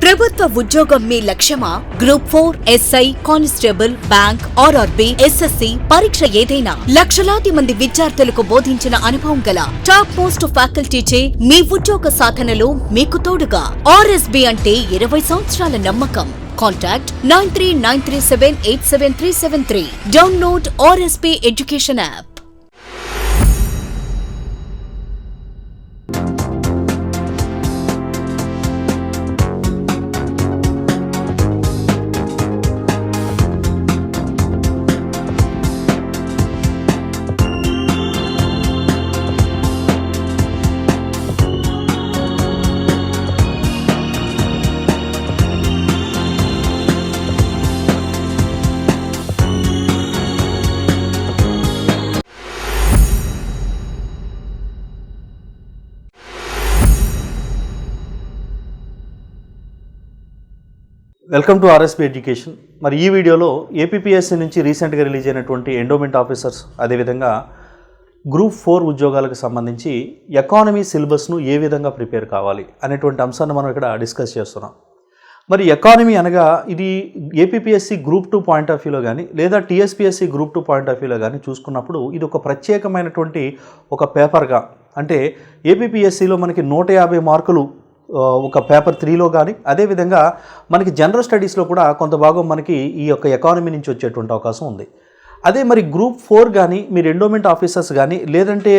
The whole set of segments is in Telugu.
ప్రభుత్వ ఉద్యోగం మీ లక్ష్యమా? Group 4, SI, constable, bank, RRB, SSC పరీక్ష ఏదైనా లక్షలాది మంది విద్యార్థులకు బోధించిన అనుభవం గల టాప్ మోస్ట్ ఫ్యాకల్టీచే మీ ఉద్యోగ సాధనలో మీకు తోడుగా ఆర్ఎస్బీ అంటే 20 సంవత్సరాల నమ్మకం. Contact 9393787373. Download RSP Education app. Welcome to RSP education. మరి ఈ వీడియోలో ఏపీపీఎస్సీ నుంచి రీసెంట్గా రిలీజ్ అయినటువంటి ఎండోమెంట్ ఆఫీసర్స్ అదేవిధంగా గ్రూప్ 4 ఉద్యోగాలకు సంబంధించి ఎకానమీ సిలబస్ను ఏ విధంగా ప్రిపేర్ కావాలి అనేటువంటి అంశాన్ని మనం ఇక్కడ డిస్కస్ చేస్తున్నాం. మరి ఎకానమీ అనగా ఇది ఏపీపీఎస్సీ గ్రూప్ 2 పాయింట్ ఆఫ్ వ్యూలో కానీ లేదా టీఎస్పీఎస్సీ గ్రూప్ 2 పాయింట్ ఆఫ్ వ్యూలో కానీ చూసుకున్నప్పుడు ఇది ఒక ప్రత్యేకమైనటువంటి ఒక పేపర్గా, అంటే ఏపీపీఎస్సీలో మనకి 150 మార్కులు ఒక పేపర్ 3లో కానీ అదేవిధంగా మనకి జనరల్ స్టడీస్లో కూడా కొంత భాగం మనకి ఈ యొక్క ఎకానమీ నుంచి వచ్చేటువంటి అవకాశం ఉంది. అదే మరి గ్రూప్ 4 కానీ మీరు ఎండోమెంట్ ఆఫీసర్స్ కానీ లేదంటే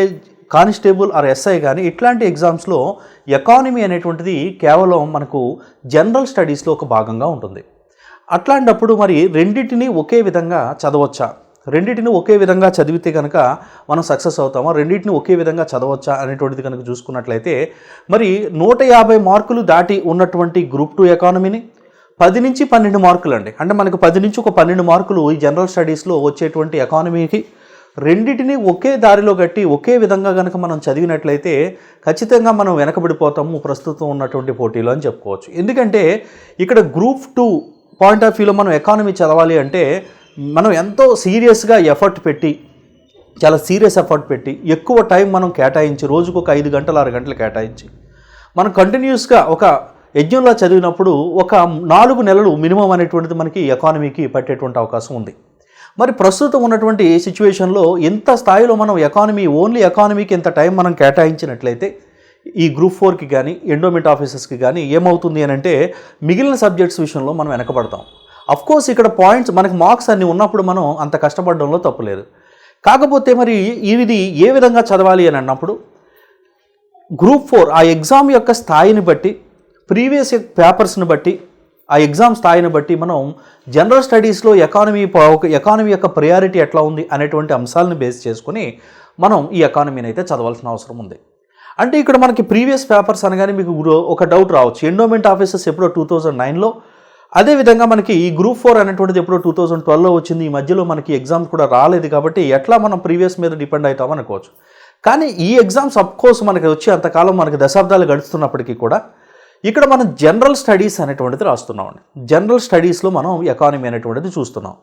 కానిస్టేబుల్ ఆర్ ఎస్ఐ కానీ ఇట్లాంటి ఎగ్జామ్స్లో ఎకానమీ అనేటువంటిది కేవలం మనకు జనరల్ స్టడీస్లో ఒక భాగంగా ఉంటుంది. అట్లాంటప్పుడు మరి రెండింటినీ ఒకే విధంగా చదవచ్చా, రెండింటిని ఒకే విధంగా చదివితే కనుక మనం సక్సెస్ అవుతామా, రెండింటిని ఒకే విధంగా చదవచ్చా అనేటువంటిది కనుక చూసుకున్నట్లయితే మరి 150 మార్కులు దాటి ఉన్నటువంటి గ్రూప్ 2 ఎకానమీని 10 నుంచి 12 మార్కులు అండి, అంటే మనకు 10 నుంచి ఒక 12 మార్కులు ఈ జనరల్ స్టడీస్లో వచ్చేటువంటి ఎకానమీకి రెండింటిని ఒకే దారిలో కట్టి ఒకే విధంగా కనుక మనం చదివినట్లయితే ఖచ్చితంగా మనం వెనకబడిపోతాము ప్రస్తుతం ఉన్నటువంటి పోటీలో అని చెప్పుకోవచ్చు. ఎందుకంటే ఇక్కడ గ్రూప్ 2 పాయింట్ ఆఫ్ వ్యూలో మనం ఎకానమీ చదవాలి అంటే మనం ఎంతో సీరియస్గా ఎఫర్ట్ పెట్టి, చాలా సీరియస్ ఎఫర్ట్ పెట్టి ఎక్కువ టైం మనం కేటాయించి రోజుకు ఒక 5 గంటలు 6 గంటలు కేటాయించి మనం కంటిన్యూస్గా ఒక యజ్ఞంలో చదివినప్పుడు ఒక 4 నెలలు మినిమం అనేటువంటిది మనకి ఎకానమీకి పట్టేటువంటి అవకాశం ఉంది. మరి ప్రస్తుతం ఉన్నటువంటి సిచ్యువేషన్లో ఎంత స్థాయిలో మనం ఓన్లీ ఎకానమీకి ఎంత టైం మనం కేటాయించినట్లయితే ఈ గ్రూప్ 4కి కానీ ఎండోమెంట్ ఆఫీసర్స్కి కానీ ఏమవుతుంది అని అంటే మిగిలిన సబ్జెక్ట్స్ విషయంలో మనం వెనకబడతాం. అఫ్కోర్స్ ఇక్కడ పాయింట్స్ మనకి మార్క్స్ అన్నీ ఉన్నప్పుడు మనం అంత కష్టపడడంలో తప్పులేదు. కాకపోతే మరి ఇది ఏ విధంగా చదవాలి అని అన్నప్పుడు గ్రూప్ 4 ఆ ఎగ్జామ్ యొక్క స్థాయిని బట్టి, ప్రీవియస్ పేపర్స్ని బట్టి, ఆ ఎగ్జామ్ స్థాయిని బట్టి మనం జనరల్ స్టడీస్లో ఎకానమీ యొక్క ప్రయారిటీ ఎట్లా ఉంది అనేటువంటి అంశాలను బేస్ చేసుకుని మనం ఈ ఎకానమీని అయితే చదవాల్సిన అవసరం ఉంది. అంటే ఇక్కడ మనకి ప్రీవియస్ పేపర్స్ అనగానే మీకు ఒక డౌట్ రావచ్చు, ఎండోమెంట్ ఆఫీసర్స్ ఎప్పుడో 2009లో, అదేవిధంగా మనకి ఈ గ్రూప్ 4 అనేటువంటిది ఎప్పుడో 2012లో వచ్చింది, ఈ మధ్యలో మనకి ఎగ్జామ్స్ కూడా రాలేదు కాబట్టి ఎట్లా మనం ప్రీవియస్ మీద డిపెండ్ అవుతాం అనుకోవచ్చు. కానీ ఈ ఎగ్జామ్స్ అఫ్కోర్స్ మనకి వచ్చి అంతకాలం మనకి దశాబ్దాలు గడుస్తున్నప్పటికీ కూడా ఇక్కడ మనం జనరల్ స్టడీస్ అనేటువంటిది రాస్తున్నామండి. జనరల్ స్టడీస్లో మనం ఎకానమీ అనేటువంటిది చూస్తున్నాం.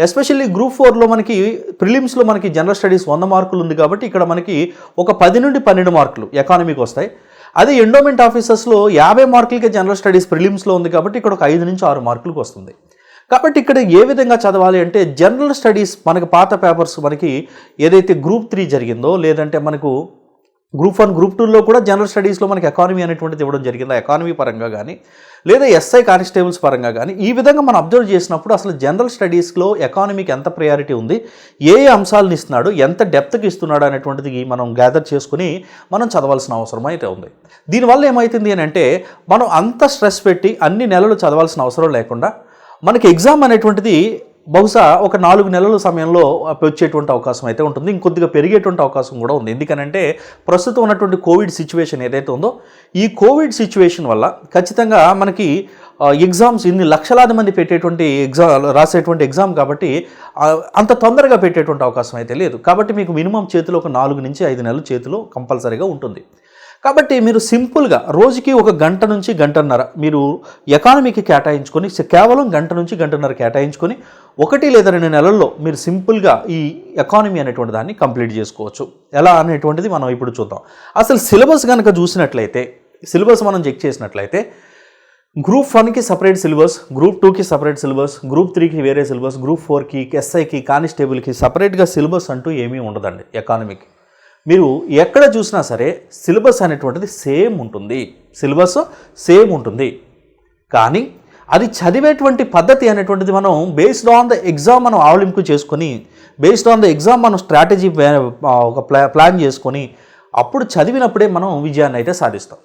ఎస్పెషల్లీ గ్రూప్ 4లో మనకి ప్రిలిమ్స్లో మనకి జనరల్ స్టడీస్ 100 మార్కులు ఉంది కాబట్టి ఇక్కడ మనకి ఒక 10 నుండి 12 మార్కులు ఎకానమీకి వస్తాయి. అదే ఎండోమెంట్ ఆఫీసర్స్లో 50 మార్కులకే జనరల్ స్టడీస్ ప్రిలిమ్స్లో ఉంది కాబట్టి ఇక్కడ ఒక 5 నుంచి 6 మార్కులకు వస్తుంది. కాబట్టి ఇక్కడ ఏ విధంగా చదవాలి అంటే జనరల్ స్టడీస్ మనకి పాత పేపర్స్ మనకి ఏదైతే గ్రూప్ 3 జరిగిందో లేదంటే మనకు గ్రూప్ 1 గ్రూప్ 2లో కూడా జనరల్ స్టడీస్లో మనకి ఎకానమీ అనేటువంటిది ఇవ్వడం జరిగింది. ఎకానమీ పరంగా కానీ లేదా ఎస్ఐ కానిస్టేబుల్స్ పరంగా కానీ ఈ విధంగా మనం అబ్జర్వ్ చేసినప్పుడు అసలు జనరల్ స్టడీస్లో ఎకానమీకి ఎంత ప్రయారిటీ ఉంది, ఏ అంశాలను ఇస్తున్నాడు, ఎంత డెప్త్కి ఇస్తున్నాడు అనేటువంటిది మనం గ్యాదర్ చేసుకుని మనం చదవాల్సిన అవసరం అయితే ఉంది. దీనివల్ల ఏమవుతుంది అని అంటే మనం అంత స్ట్రెస్ పెట్టి అన్ని నెలలు చదవాల్సిన అవసరం లేకుండా మనకి ఎగ్జామ్ అనేటువంటిది బహుశా ఒక 4 నెలల సమయంలో వచ్చేటువంటి అవకాశం అయితే ఉంటుంది. ఇంకొద్దిగా పెరిగేటువంటి అవకాశం కూడా ఉంది. ఎందుకనంటే ప్రస్తుతం ఉన్నటువంటి కోవిడ్ సిచ్యువేషన్ ఏదైతే ఉందో ఈ కోవిడ్ సిచ్యువేషన్ వల్ల ఖచ్చితంగా మనకి ఎగ్జామ్స్ ఇన్ని లక్షలాది మంది పెట్టేటువంటి రాసేటువంటి ఎగ్జామ్ కాబట్టి అంత తొందరగా పెట్టేటువంటి అవకాశం అయితే లేదు. కాబట్టి మీకు మినిమం చేతిలో ఒక 4 నుంచి 5 నెలలు చేతిలో కంపల్సరీగా ఉంటుంది. కాబట్టి మీరు సింపుల్గా రోజుకి ఒక గంట నుంచి గంటన్నర మీరు ఎకానమీకి కేటాయించుకొని కేవలం గంట నుంచి గంటన్నర కేటాయించుకొని 1 లేదా 2 నెలల్లో మీరు సింపుల్గా ఈ ఎకానమీ అనేటువంటి దాన్ని కంప్లీట్ చేసుకోవచ్చు. ఎలా అనేటువంటిది మనం ఇప్పుడు చూద్దాం. అసలు సిలబస్ కనుక చూసినట్లయితే, సిలబస్ మనం చెక్ చేసినట్లయితే గ్రూప్ 1కి సపరేట్ సిలబస్, గ్రూప్ 2కి సపరేట్ సిలబస్, గ్రూప్ 3కి వేరే సిలబస్, గ్రూప్ 4కి, ఎస్ఐకి, కానిస్టేబుల్కి సపరేట్గా సిలబస్ అంటూ ఏమీ ఉండదండి. ఎకానమీకి మీరు ఎక్కడ చూసినా సరే సిలబస్ అనేటువంటిది సేమ్ ఉంటుంది, సిలబస్ సేమ్ ఉంటుంది. కానీ అది చదివేటువంటి పద్ధతి అనేటువంటిది మనం బేస్డ్ ఆన్ ద ఎగ్జామ్ మనం ఆవలింపు చేసుకొని, బేస్డ్ ఆన్ ద ఎగ్జామ్ మనం స్ట్రాటజీ ఒక ప్లాన్ చేసుకొని అప్పుడు చదివినప్పుడే మనం విజయాన్ని అయితే సాధిస్తాం.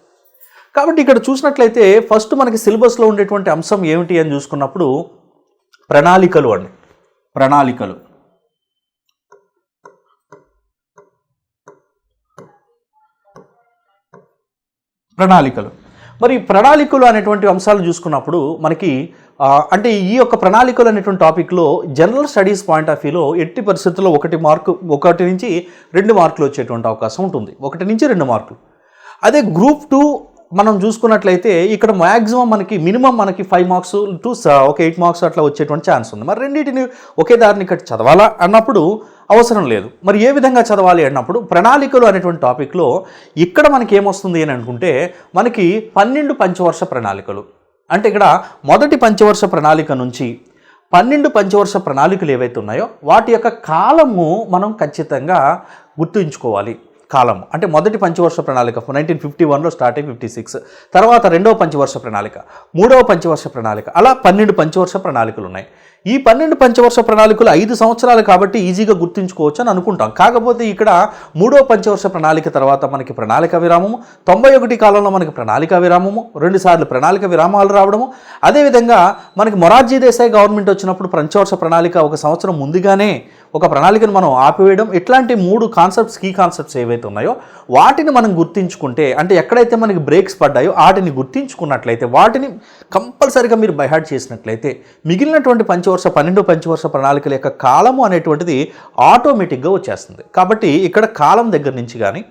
కాబట్టి ఇక్కడ చూసినట్లయితే ఫస్ట్ మనకి సిలబస్లో ఉండేటువంటి అంశం ఏమిటి అని చూసుకున్నప్పుడు ప్రణాళికలు అండి. ప్రణాళికలు మరి ప్రణాళికలు అనేటువంటి అంశాలు చూసుకున్నప్పుడు మనకి అంటే ఈ యొక్క ప్రణాళికలు అనేటువంటి టాపిక్లో జనరల్ స్టడీస్ పాయింట్ ఆఫ్ వ్యూలో ఎట్టి పరిస్థితుల్లో 1 నుంచి 2 మార్కులు వచ్చేటువంటి అవకాశం ఉంటుంది. 1 నుంచి 2 మార్కులు. అదే గ్రూప్ 2 మనం చూసుకున్నట్లయితే ఇక్కడ మ్యాక్సిమం మనకి మినిమం మనకి 5 మార్క్స్ టు ఒక 8 మార్క్స్ అట్లా వచ్చేటువంటి ఛాన్స్ ఉంది. మరి రెండింటిని ఒకే దారిని ఇక్కడ చదవాలా అన్నప్పుడు అవసరం లేదు. మరి ఏ విధంగా చదవాలి అన్నప్పుడు ప్రణాళికలు అనేటువంటి టాపిక్లో ఇక్కడ మనకి ఏమొస్తుంది అని అనుకుంటే మనకి 12 పంచవర్ష ప్రణాళికలు. అంటే ఇక్కడ మొదటి పంచవర్ష ప్రణాళిక నుంచి 12 పంచవర్ష ప్రణాళికలు ఏవైతే ఉన్నాయో వాటి యొక్క కాలము మనం ఖచ్చితంగా గుర్తుంచుకోవాలి. కాలం అంటే మొదటి పంచవర్ష ప్రణాళిక 1951లో స్టార్ట్ అయ్యి 56, తర్వాత 2వ పంచవర్ష ప్రణాళిక, 3వ పంచవర్ష ప్రణాళిక, అలా 12 పంచవర్ష ప్రణాళికలు ఉన్నాయి. ఈ 12 పంచవర్ష ప్రణాళికలు 5 సంవత్సరాలు కాబట్టి ఈజీగా గుర్తుంచుకోవచ్చు అని అనుకుంటాం. కాకపోతే ఇక్కడ 3వ పంచవర్ష ప్రణాళిక తర్వాత మనకి ప్రణాళిక విరామము, 91 కాలంలో మనకి ప్రణాళిక విరామము, 2 సార్లు ప్రణాళిక విరామాలు రావడము, అదేవిధంగా మనకి మొరార్జీ దేశాయ్ గవర్నమెంట్ వచ్చినప్పుడు పంచవర్ష ప్రణాళిక 1 సంవత్సరం ముందుగానే ఒక ప్రణాళికను మనం ఆపివేయడం, ఇట్లాంటి 3 కాన్సెప్ట్స్, కీ కాన్సెప్ట్స్ ఏవైతే ఉన్నాయో వాటిని మనం గుర్తించుకుంటే, అంటే ఎక్కడైతే మనకి బ్రేక్స్ పడ్డాయో వాటిని గుర్తించుకున్నట్లయితే, వాటిని కంపల్సరీగా మీరు బైహార్ట్ చేసినట్లయితే మిగిలినటువంటి 12 పంచవర్ష ప్రణాళికల యొక్క కాలము అనేటువంటిది ఆటోమేటిక్గా వచ్చేస్తుంది. కాబట్టి ఇక్కడ కాలం దగ్గర నుంచి కానీ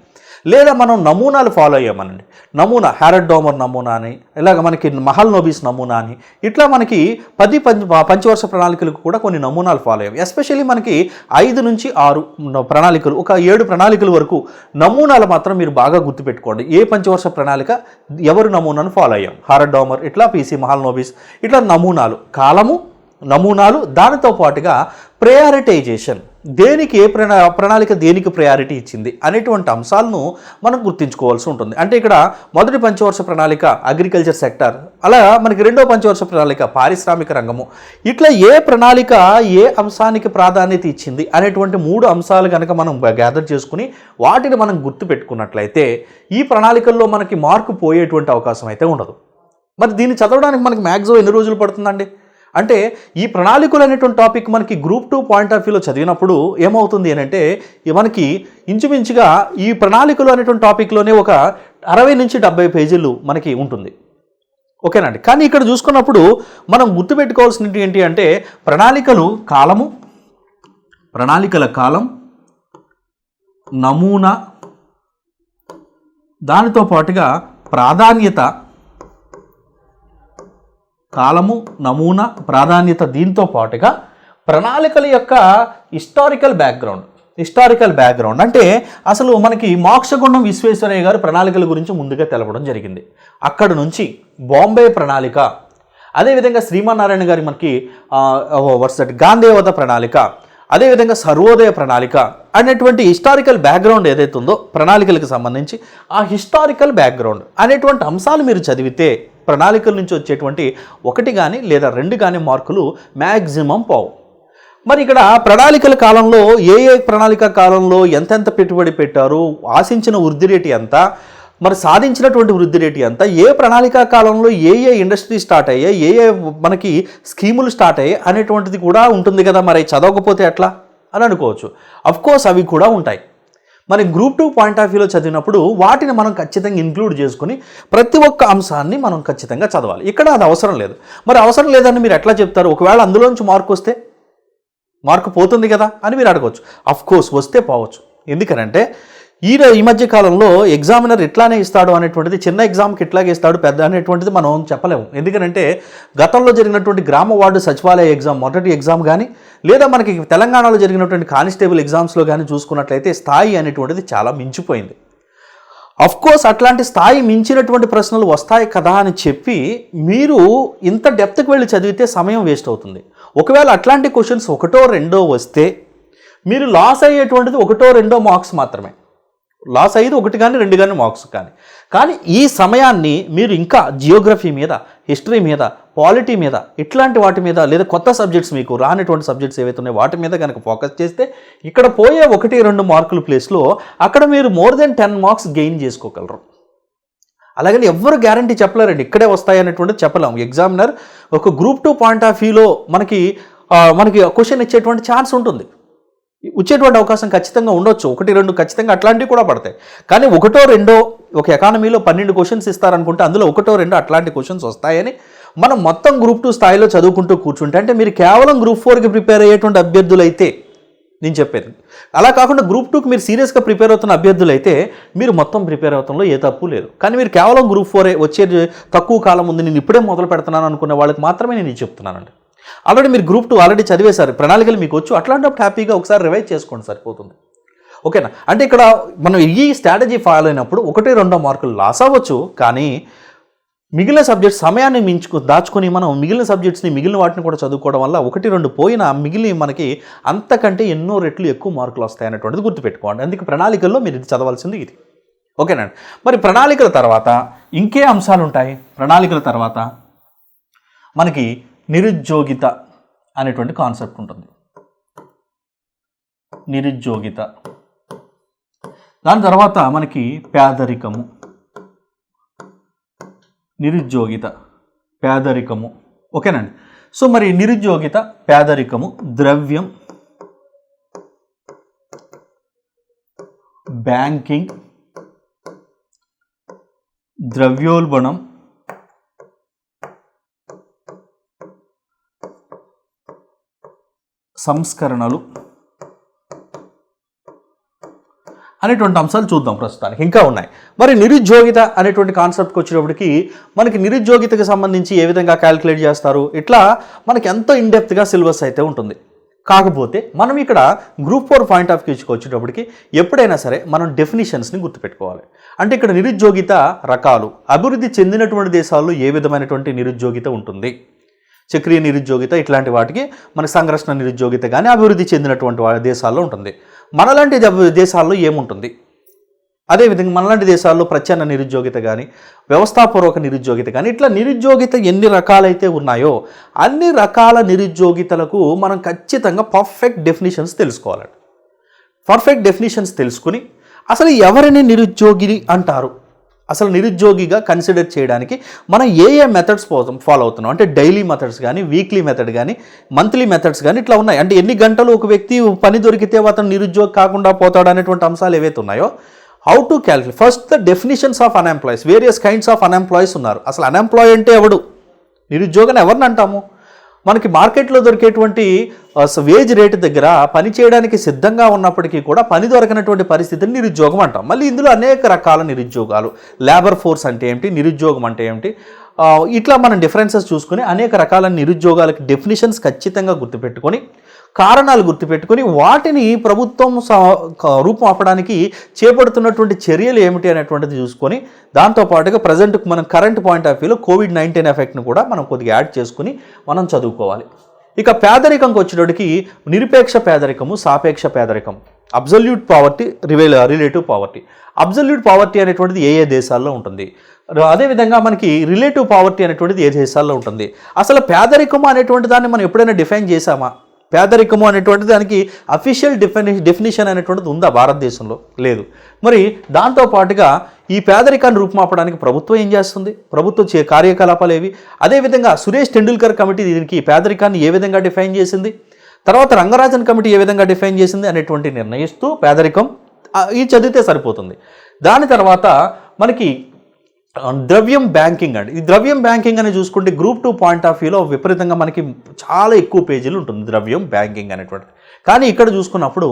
లేదా మనం నమూనాలు ఫాలో అయ్యామనండి, నమూనా హ్యారడ్ డోమర్ నమూనా అని, ఇలాగ మనకి మహల్ నోబిస్ నమూనా అని, ఇట్లా మనకి 10 పంచవర్ష ప్రణాళికలకు కూడా కొన్ని నమూనాలు ఫాలో అయ్యాం. ఎస్పెషల్లీ మనకి 5 నుంచి 6 ప్రణాళికలు, ఒక 7 ప్రణాళికల వరకు నమూనాలు మాత్రం మీరు బాగా గుర్తుపెట్టుకోండి. ఏ పంచవర్ష ప్రణాళిక ఎవరు నమూనాను ఫాలో అయ్యాం, హ్యారడ్ డోమర్, ఇట్లా పీసీ మహల్ నోబిస్, ఇట్లా నమూనాలు, కాలము, నమూనాలు, దానితో పాటుగా ప్రయారిటైజేషన్, దేనికి ఏ ప్రణాళిక దేనికి ప్రయారిటీ ఇచ్చింది అనేటువంటి అంశాలను మనం గుర్తుంచుకోవాల్సి ఉంటుంది. అంటే ఇక్కడ మొదటి పంచవర్ష ప్రణాళిక అగ్రికల్చర్ సెక్టర్, అలా మనకి 2వ పంచవర్ష ప్రణాళిక పారిశ్రామిక రంగము, ఇట్లా ఏ ప్రణాళిక ఏ అంశానికి ప్రాధాన్యత ఇచ్చింది అనేటువంటి 3 అంశాలు కనుక మనం గ్యాదర్ చేసుకుని వాటిని మనం గుర్తుపెట్టుకున్నట్లయితే ఈ ప్రణాళికల్లో మనకి మార్కు పోయేటువంటి అవకాశం అయితే ఉండదు. మరి దీన్ని చదవడానికి మనకి మ్యాక్సిమం ఎన్ని రోజులు పడుతుందండి? అంటే ఈ ప్రణాళికలు అనేటువంటి టాపిక్ మనకి గ్రూప్ 2 పాయింట్ ఆఫ్ వ్యూలో చదివినప్పుడు ఏమవుతుంది అని అంటే మనకి ఇంచుమించుగా ఈ ప్రణాళికలు అనేటువంటి టాపిక్లోనే ఒక 60 నుంచి 70 పేజీలు మనకి ఉంటుంది. ఓకేనండి. కానీ ఇక్కడ చూసుకున్నప్పుడు మనం గుర్తుపెట్టుకోవాల్సినవి ఏంటి అంటే ప్రణాళికలు కాలము, ప్రణాళికల కాలం, నమూనా, దానితో పాటుగా ప్రాధాన్యత, కాలము, నమూనా, ప్రాధాన్యత, దీంతో పాటుగా ప్రణాళికల యొక్క హిస్టారికల్ బ్యాక్గ్రౌండ్ అంటే అసలు మనకి మోక్షగుండం విశ్వేశ్వరయ్య గారు ప్రణాళికల గురించి ముందుగా తెలపడం జరిగింది. అక్కడ నుంచి బాంబే ప్రణాళిక, అదేవిధంగా శ్రీమన్నారాయణ గారి మనకి గాంధేయవత ప్రణాళిక, అదేవిధంగా సర్వోదయ ప్రణాళిక అనేటువంటి హిస్టారికల్ బ్యాక్గ్రౌండ్ ఏదైతే ఉందో ప్రణాళికలకు సంబంధించి ఆ హిస్టారికల్ బ్యాక్గ్రౌండ్ అనేటువంటి అంశాలు మీరు చదివితే ప్రణాళికల నుంచి వచ్చేటువంటి 1 కానీ లేదా 2 కానీ మార్కులు మ్యాక్సిమం పోవు. మరి ఇక్కడ ప్రణాళికల కాలంలో ఏ ప్రణాళిక కాలంలో ఎంతెంత పెట్టుబడి పెట్టారు, ఆశించిన వృద్ధి రేటు ఎంత, మరి సాధించినటువంటి వృద్ధి రేటు ఎంత, ఏ ప్రణాళికా కాలంలో ఏ ఇండస్ట్రీ స్టార్ట్ అయ్యాయి, ఏ మనకి స్కీములు స్టార్ట్ అయ్యాయి అనేటువంటిది కూడా ఉంటుంది కదా. మరి చదవకపోతే ఎట్లా అని అనుకోవచ్చు. అఫ్కోర్స్ అవి కూడా ఉంటాయి. మరి గ్రూప్ 2 పాయింట్ ఆఫ్ వ్యూలో చదివినప్పుడు వాటిని మనం ఖచ్చితంగా ఇంక్లూడ్ చేసుకుని ప్రతి ఒక్క అంశాన్ని మనం ఖచ్చితంగా చదవాలి. ఇక్కడ అది అవసరం లేదు. మరి అవసరం లేదని మీరు ఎట్లా చెప్తారు? ఒకవేళ అందులోంచి మార్కు వస్తే మార్కు పోతుంది కదా అని మీరు అడగవచ్చు. అఫ్కోర్స్ వస్తే పోవచ్చు. ఎందుకనంటే ఈ మధ్య కాలంలో ఎగ్జామినర్ ఇట్లానే ఇస్తాడు అనేటువంటిది, చిన్న ఎగ్జామ్కి ఇట్లాగే ఇస్తాడు పెద్ద అనేటువంటిది మనం చెప్పలేము. ఎందుకంటే గతంలో జరిగినటువంటి గ్రామ వార్డు సచివాలయ ఎగ్జామ్ మొదటి ఎగ్జామ్ కానీ లేదా మనకి తెలంగాణలో జరిగినటువంటి కానిస్టేబుల్ ఎగ్జామ్స్లో కానీ చూసుకున్నట్లయితే స్థాయి అనేటువంటిది చాలా మించిపోయింది. అఫ్ కోర్స్ అట్లాంటి స్థాయి మించినటువంటి ప్రశ్నలు వస్తాయి కదా అని చెప్పి మీరు ఇంత డెప్త్కి వెళ్ళి చదివితే సమయం వేస్ట్ అవుతుంది. ఒకవేళ అట్లాంటి క్వశ్చన్స్ ఒకటో రెండో వస్తే మీరు లాస్ అయ్యేటువంటిది ఒకటో రెండో మార్క్స్ మాత్రమే. లాస్ అయ్యేది ఒకటి కానీ రెండు కానీ మార్క్స్ కానీ ఈ సమయాన్ని మీరు ఇంకా జియోగ్రఫీ మీద, హిస్టరీ మీద, పాలిటీ మీద, ఇట్లాంటి వాటి మీద, లేదా కొత్త సబ్జెక్ట్స్ మీకు రానటువంటి సబ్జెక్ట్స్ ఏవైతే ఉన్నాయో వాటి మీద కనుక ఫోకస్ చేస్తే ఇక్కడ పోయే 1-2 మార్కుల ప్లేస్లో అక్కడ మీరు మోర్ దెన్ 10 మార్క్స్ గెయిన్ చేసుకోగలరు. అలాగని ఎవ్వరు గ్యారంటీ చెప్పలేరండి ఇక్కడే వస్తాయి అనేటువంటిది చెప్పలేము. ఎగ్జామినర్ ఒక గ్రూప్ 2 పాయింట్ ఆఫ్ వ్యూలో మనకి క్వశ్చన్ ఇచ్చేటువంటి ఛాన్స్ ఉంటుంది, వచ్చేటువంటి అవకాశం ఖచ్చితంగా ఉండొచ్చు. 1-2 ఖచ్చితంగా అట్లాంటివి కూడా పడతాయి. కానీ 1-2 ఒక ఎకానమీలో 12 క్వశ్చన్స్ ఇస్తారనుకుంటే అందులో 1-2 అట్లాంటి క్వశ్చన్స్ వస్తాయని మనం మొత్తం గ్రూప్ 2 స్థాయిలో చదువుకుంటూ కూర్చుంటే, అంటే మీరు కేవలం గ్రూప్ 4కి ప్రిపేర్ అయ్యేటువంటి అభ్యర్థులు అయితే నేను చెప్పేది, అలా కాకుండా గ్రూప్ 2కి మీరు సీరియస్గా ప్రిపేర్ అవుతున్న అభ్యర్థులు అయితే మీరు మొత్తం ప్రిపేర్ అవుతంలో ఏ తప్పు లేదు. కానీ మీరు కేవలం గ్రూప్ 4 వచ్చే తక్కువ కాలం ఉంది, నేను ఇప్పుడే మొదలు పెడుతున్నాను అనుకునే వాళ్ళకి మాత్రమే నేను చెప్తున్నానండి. ఆల్రెడీ మీరు గ్రూప్ 2 ఆల్రెడీ చదివేశారు, ప్రణాళికలు మీకు వచ్చు, అట్లాంటప్పుడు హ్యాపీగా ఒకసారి రివైజ్ చేసుకోండి, సరిపోతుంది. ఓకేనా? అంటే ఇక్కడ మనం ఈ స్ట్రాటజీ ఫాలో అయినప్పుడు 1-2 మార్కులు లాస్ అవ్వచ్చు, కానీ మిగిలిన సబ్జెక్ట్స్ సమయాన్ని దాచుకొని మనం మిగిలిన సబ్జెక్ట్స్ని, మిగిలిన వాటిని కూడా చదువుకోవడం వల్ల 1-2 పోయినా మిగిలిన మనకి అంతకంటే ఎన్నో రెట్లు ఎక్కువ మార్కులు వస్తాయి అనేటువంటిది గుర్తుపెట్టుకోండి. అందుకే ప్రణాళికల్లో మీరు ఇది చదవాల్సింది ఇది. ఓకేనండి? మరి ప్రణాళికల తర్వాత ఇంకే అంశాలు ఉంటాయి? ప్రణాళికల తర్వాత మనకి నిరుద్యోగిత అనేటువంటి కాన్సెప్ట్ ఉంటుంది. నిరుద్యోగిత, దాని తర్వాత మనకి పేదరికము, నిరుద్యోగిత, పేదరికము. ఓకేనండి? సో మరి నిరుద్యోగిత, పేదరికము, ద్రవ్యం, బ్యాంకింగ్, ద్రవ్యోల్బణం, సంస్కరణలు అనేటువంటి అంశాలు చూద్దాం. ప్రస్తుతానికి ఇంకా ఉన్నాయి. మరి నిరుద్యోగిత అనేటువంటి కాన్సెప్ట్కి వచ్చేటప్పటికి మనకి నిరుద్యోగితకి సంబంధించి ఏ విధంగా క్యాలిక్యులేట్ చేస్తారు, ఇట్లా మనకి ఎంతో ఇన్డెప్త్గా సిలబస్ అయితే ఉంటుంది. కాకపోతే మనం ఇక్కడ గ్రూప్ 4 పాయింట్ ఆఫ్ వ్యూకి వచ్చేటప్పటికి ఎప్పుడైనా సరే మనం డెఫినిషన్స్ని గుర్తుపెట్టుకోవాలి. అంటే ఇక్కడ నిరుద్యోగిత రకాలు, అభివృద్ధి చెందినటువంటి దేశాల్లో ఏ విధమైనటువంటి నిరుద్యోగిత ఉంటుంది, చక్రీయ నిరుద్యోగిత, ఇట్లాంటి వాటికి మన సంఘర్షణ నిరుద్యోగిత కానీ అభివృద్ధి చెందినటువంటి దేశాల్లో ఉంటుంది. మనలాంటి దేశాల్లో ఏముంటుంది, అదేవిధంగా మనలాంటి దేశాల్లో ప్రచ్ఛన్న నిరుద్యోగిత కానీ, వ్యవస్థాపూర్వక నిరుద్యోగిత కానీ, ఇట్లా నిరుద్యోగిత ఎన్ని రకాలైతే ఉన్నాయో అన్ని రకాల నిరుద్యోగితలకు మనం ఖచ్చితంగా పర్ఫెక్ట్ డెఫినిషన్స్ తెలుసుకోవాలండి. పర్ఫెక్ట్ డెఫినిషన్స్ తెలుసుకుని అసలు ఎవరిని నిరుద్యోగి అంటారు, అసలు నిరుద్యోగిగా కన్సిడర్ చేయడానికి మనం ఏ మెథడ్స్ ఫాలో అవుతున్నాం, అంటే డైలీ మెథడ్స్ కానీ, వీక్లీ మెథడ్ కానీ, మంత్లీ మెథడ్స్ కానీ ఇట్లా ఉన్నాయి. అంటే ఎన్ని గంటలు ఒక వ్యక్తి పని దొరికితే అతను నిరుద్యోగి కాకుండా పోతాడు అనేటువంటి అంశాలు ఏవైతే ఉన్నాయో, how to calculate first the definitions of unemployees. Various kinds of unemployees ఉన్నారు. అసలు అన్ఎంప్లాయ్ అంటే ఎవడు, నిరుద్యోగిని ఎవరిని అంటాము? మనకి మార్కెట్లో దొరికేటువంటి వేజ్ రేటు దగ్గర పని చేయడానికి సిద్ధంగా ఉన్నప్పటికీ కూడా పని దొరకనటువంటి పరిస్థితిని నిరుద్యోగం అంటాం. మళ్ళీ ఇందులో అనేక రకాల నిరుద్యోగాలు, లేబర్ ఫోర్స్ అంటే ఏమిటి, నిరుద్యోగం అంటే ఏమిటి, ఇట్లా మనం డిఫరెన్సెస్ చూసుకుని అనేక రకాల నిరుద్యోగాలకి డెఫినిషన్స్ ఖచ్చితంగా గుర్తుపెట్టుకొని, కారణాలు గుర్తుపెట్టుకొని వాటిని ప్రభుత్వం రూపం ఆపడానికి చేపడుతున్నటువంటి చర్యలు ఏమిటి అనేటువంటిది చూసుకొని, దాంతోపాటుగా ప్రజెంట్కి మనం కరెంట్ పాయింట్ ఆఫ్ వ్యూలో కోవిడ్-19 ఎఫెక్ట్ను కూడా మనం కొద్దిగా యాడ్ చేసుకుని మనం చదువుకోవాలి. ఇక పేదరికంకి వచ్చేటప్పటికి నిరపేక్ష పేదరికము, సాపేక్ష పేదరికం, absolute poverty, relative poverty. Absolute poverty అనేటువంటిది ఏ దేశాల్లో ఉంటుంది, అదేవిధంగా మనకి రిలేటివ్ పావర్టీ అనేటువంటిది ఏ దేశాల్లో ఉంటుంది. అసలు పేదరికము అనేటువంటి దాన్ని మనం ఎప్పుడైనా డిఫైన్ చేసామా? పేదరికము అనేటువంటి దానికి అఫీషియల్ డెఫినిషన్ అనేటువంటిది ఉందా భారతదేశంలో? లేదు. మరి దాంతోపాటుగా ఈ పేదరికాన్ని రూపుమాపడానికి ప్రభుత్వం ఏం చేస్తుంది, ప్రభుత్వ కార్యకలాపాలు ఏవి, అదేవిధంగా సురేష్ టెండూల్కర్ కమిటీ దీనికి పేదరికాన్ని ఏ విధంగా డిఫైన్ చేసింది, తర్వాత రంగరాజన్ కమిటీ ఏ విధంగా డిఫైన్ చేసింది అనేటువంటి నిర్ణయిస్తూ పేదరికం ఇది చదివితే సరిపోతుంది. దాని తర్వాత మనకి ద్రవ్యం బ్యాంకింగ్ అండి. ఈ ద్రవ్యం బ్యాంకింగ్ అని చూసుకుంటే గ్రూప్ 2 పాయింట్ ఆఫ్ వ్యూలో విపరీతంగా మనకి చాలా ఎక్కువ పేజీలు ఉంటుంది ద్రవ్యం బ్యాంకింగ్ అనేటువంటిది. కానీ ఇక్కడ చూసుకున్నప్పుడు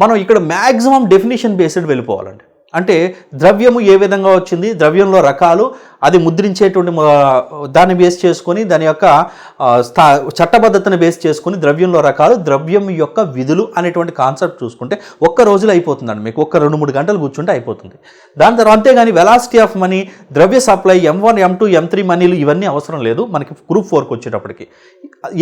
మనం ఇక్కడ మ్యాక్సిమం డెఫినేషన్ బేస్డ్ వెళ్ళిపోవాలండి. అంటే ద్రవ్యము ఏ విధంగా వచ్చింది, ద్రవ్యంలో రకాలు, అది ముద్రించేటువంటి దాన్ని బేస్ చేసుకొని దాని యొక్క చట్టబద్ధతను బేస్ చేసుకొని ద్రవ్యంలో రకాలు, ద్రవ్యం యొక్క విధులు అనేటువంటి కాన్సెప్ట్ చూసుకుంటే ఒక్క రోజులో అయిపోతుందండి. మీకు ఒక్క 2-3 గంటలు కూర్చుంటే అయిపోతుంది. దాని తర్వాత అంతేగాని వెలాసిటీ ఆఫ్ మనీ, ద్రవ్య సప్లై, M1, M2, M3 మనీలు ఇవన్నీ అవసరం లేదు మనకి గ్రూప్ 4కి వచ్చేటప్పటికి.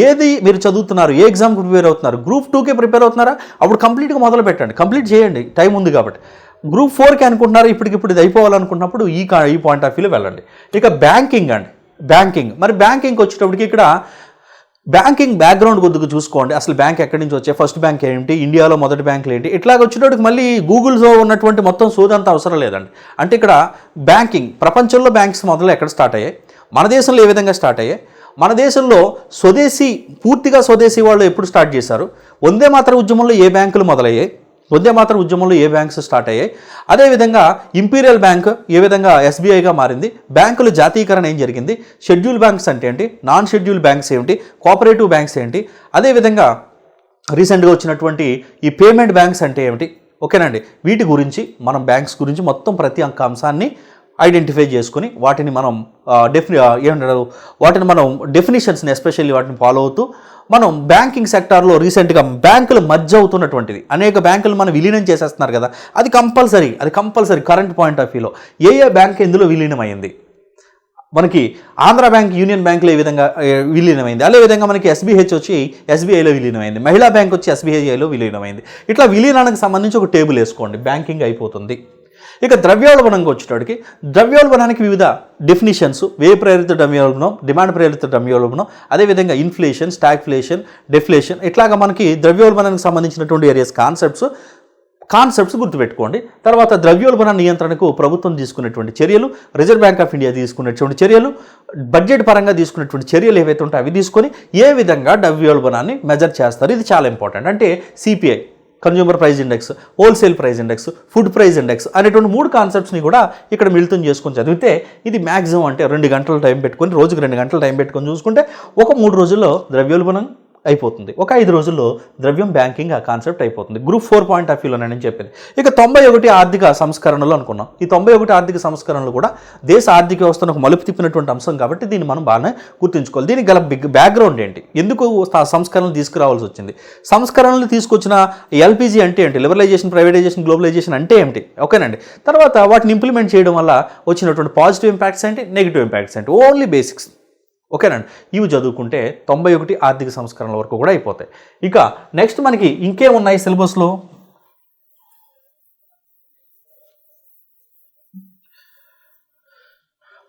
ఏది మీరు చదువుతున్నారు, ఏ ఎగ్జామ్కి ప్రిపేర్ అవుతున్నారు, గ్రూప్ 2కే ప్రిపేర్ అవుతున్నారా, అప్పుడు కంప్లీట్గా మొదలు పెట్టండి, కంప్లీట్ చేయండి, టైం ఉంది కాబట్టి. గ్రూప్ 4కి అనుకుంటున్నారు, ఇప్పటికిప్పుడు ఇది అయిపోవాలనుకున్నప్పుడు ఈ పాయింట్ ఆఫ్ వ్యూలో వెళ్ళండి. ఇక బ్యాంకింగ్ అండి, మరి బ్యాంకింగ్కి వచ్చేటప్పటికి ఇక్కడ బ్యాంకింగ్ బ్యాక్గ్రౌండ్ కొద్దిగా చూసుకోండి. అసలు బ్యాంక్ ఎక్కడి నుంచి వచ్చాయి, ఫస్ట్ బ్యాంక్ ఏంటి, ఇండియాలో మొదటి బ్యాంకులు ఏంటి, ఇట్లాగ వచ్చేటప్పటికి మళ్ళీ గూగుల్తో ఉన్నటువంటి మొత్తం సోదంతా అవసరం లేదండి. అంటే ఇక్కడ బ్యాంకింగ్, ప్రపంచంలో బ్యాంక్స్ మొదలు ఎక్కడ స్టార్ట్ అయ్యాయి, మన దేశంలో ఏ విధంగా స్టార్ట్ అయ్యాయి, మన దేశంలో పూర్తిగా స్వదేశీ వాళ్ళు ఎప్పుడు స్టార్ట్ చేశారు, వందే మాతర ఉద్యమంలో ఏ బ్యాంకులు మొదలయ్యాయి, వందే మాతర ఉద్యమంలో ఏ బ్యాంక్స్ స్టార్ట్ అయ్యాయి, అదేవిధంగా ఇంపీరియల్ బ్యాంక్ ఏ విధంగా SBIగా మారింది, బ్యాంకుల జాతీయకరణ ఏం జరిగింది, షెడ్యూల్ బ్యాంక్స్ అంటే ఏంటి, నాన్ షెడ్యూల్ బ్యాంక్స్ ఏమిటి, కోఆపరేటివ్ బ్యాంక్స్ ఏంటి, అదేవిధంగా రీసెంట్గా వచ్చినటువంటి ఈ పేమెంట్ బ్యాంక్స్ అంటే ఏమిటి. ఓకేనండి, వీటి గురించి మనం బ్యాంక్స్ గురించి మొత్తం ప్రతి అంశాన్ని ఐడెంటిఫై చేసుకుని వాటిని మనం వాటిని మనం డెఫినిషన్స్ని ఎస్పెషల్లీ వాటిని ఫాలో అవుతూ మనం బ్యాంకింగ్ సెక్టార్లో రీసెంట్గా బ్యాంకులు మర్జ్ అవుతున్నటువంటిది, అనేక బ్యాంకులు మనం విలీనం చేసేస్తున్నారు కదా, అది కంపల్సరీ కరెంట్ పాయింట్ ఆఫ్ వ్యూలో ఏ బ్యాంక్ ఎందులో విలీనమైంది. మనకి ఆంధ్ర బ్యాంక్ యూనియన్ బ్యాంకులో ఏ విధంగా విలీనమైంది, అదేవిధంగా మనకి SBH వచ్చి SBIలో విలీనమైంది, మహిళా బ్యాంక్ వచ్చి SBIలో విలీనమైంది. ఇట్లా విలీనానికి సంబంధించి ఒక టేబుల్ వేసుకోండి, బ్యాంకింగ్ అయిపోతుంది. ఇక ద్రవ్యోల్బణంగా వచ్చేటప్పటికి ద్రవ్యోల్బణానికి వివిధ డెఫినిషన్స్, వ్యయ ప్రేరిత ద్రవ్యోల్బణం, డిమాండ్ ప్రేరిత ద్రవ్యోల్బణం, అదేవిధంగా ఇన్ఫ్లేషన్, స్టాగ్ఫ్లేషన్, డెఫ్లేషన్, ఇట్లాగా మనకి ద్రవ్యోల్బణానికి సంబంధించినటువంటి ఏరియాస్ కాన్సెప్ట్స్ గుర్తుపెట్టుకోండి. తర్వాత ద్రవ్యోల్బణ నియంత్రణకు ప్రభుత్వం తీసుకునేటువంటి చర్యలు, రిజర్వ్ బ్యాంక్ ఆఫ్ ఇండియా తీసుకునేటువంటి చర్యలు, బడ్జెట్ పరంగా తీసుకునేటువంటి చర్యలు ఏవైతే ఉంటాయో అవి తీసుకొని ఏ విధంగా ద్రవ్యోల్బణాన్ని మెజర్ చేస్తారు, ఇది చాలా ఇంపార్టెంట్. అంటే CPI, consumer price index, wholesale price index, food price index అనేటువంటి 3 కాన్సెప్ట్స్ని కూడా ఇక్కడ మిళితం చేసుకొని చదివితే ఇది మ్యాక్సిమం అంటే 2 గంటలు టైం పెట్టుకొని, రోజుకు 2 గంటలు టైం పెట్టుకొని చూసుకుంటే ఒక 3 రోజుల్లో ద్రవ్యోల్బణం అయిపోతుంది, ఒక 5 రోజుల్లో ద్రవ్యం బ్యాంకింగ్ ఆ కాన్సెప్ట్ అయిపోతుంది. గ్రూప్ 4 పాయింట్ ఆఫ్ వ్యూలో నేను చెప్పేది. ఇక 91 ఆర్థిక సంస్కరణలు అనుకున్నాం. ఈ 91 ఆర్థిక సంస్కరణలు కూడా దేశ ఆర్థిక వ్యవస్థను ఒక మలుపు తిప్పినటువంటి అంశం కాబట్టి దీన్ని మనం బాగానే గుర్తుంచుకోవాలి. దీనికి గల బ్యాక్గ్రౌండ్ ఏంటి, ఎందుకు సంస్కరణలు తీసుకురావాల్సి వచ్చింది, సంస్కరణలు తీసుకొచ్చిన LPG అంటే ఏంటి, లిబరలైజేషన్, ప్రైవేటైజేషన్, గ్లోబలైజేషన్ అంటే ఏమిటి, ఓకేనండి. తర్వాత వాటిని ఇంప్లిమెంట్ చేయడం వల్ల వచ్చినటువంటి పాజిటివ్ ఇంపాక్ట్స్ ఏంటి, నెగిటివ్ ఇంపాక్ట్స్ ఏంటి, ఓన్లీ బేసిక్స్. ఓకేనండి, ఇవి చదువుకుంటే 91 ఆర్థిక సంస్కరణల వరకు కూడా అయిపోతాయి. ఇక నెక్స్ట్ మనకి ఇంకేమున్నాయి సిలబస్లో,